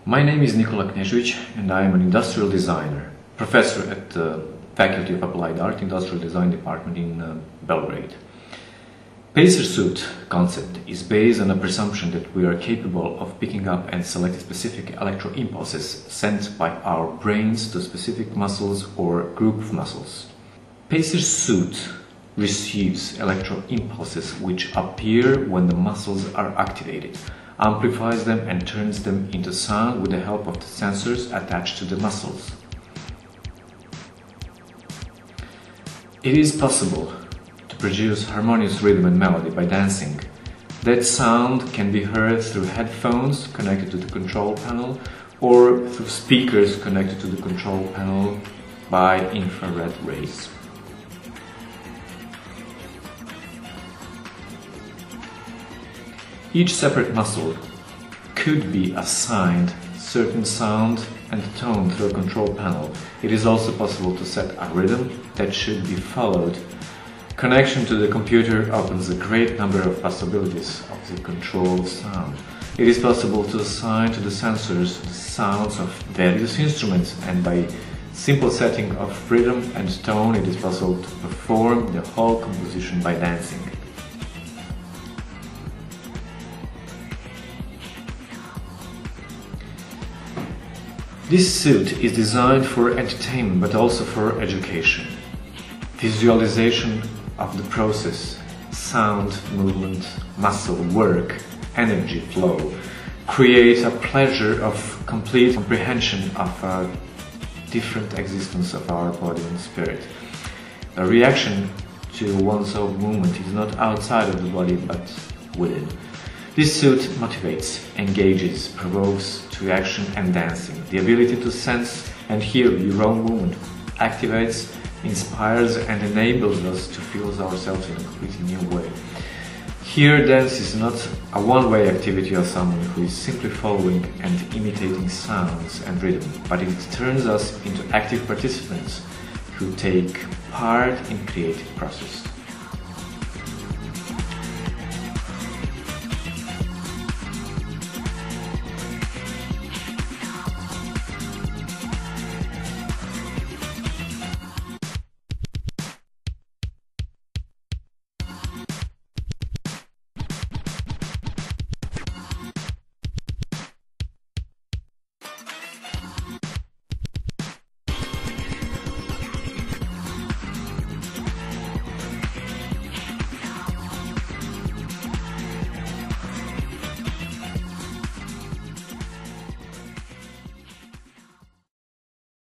My name is Nikola Knezevic and I am an industrial designer, professor at the Faculty of Applied Art Industrial Design Department in Belgrade. Pacer suit concept is based on a presumption that we are capable of picking up and selecting specific electro impulses sent by our brains to specific muscles or group of muscles. Pacer suit receives electro impulses which appear when the muscles are activated, amplifies them and turns them into sound with the help of the sensors attached to the muscles. It is possible to produce harmonious rhythm and melody by dancing. That sound can be heard through headphones connected to the control panel or through speakers connected to the control panel by infrared rays. Each separate muscle could be assigned certain sound and tone through a control panel. It is also possible to set a rhythm that should be followed. Connection to the computer opens a great number of possibilities of the control sound. It is possible to assign to the sensors the sounds of various instruments, and by simple setting of rhythm and tone it is possible to perform the whole composition by dancing. This suit is designed for entertainment but also for education. Visualization of the process, sound, movement, muscle work, energy flow create a pleasure of complete comprehension of a different existence of our body and spirit. The reaction to one's own movement is not outside of the body but within. This suit motivates, engages, provokes to action and dancing. The ability to sense and hear your own movement activates, inspires and enables us to feel ourselves in a completely new way. Here, dance is not a one-way activity of someone who is simply following and imitating sounds and rhythm, but it turns us into active participants who take part in creative process.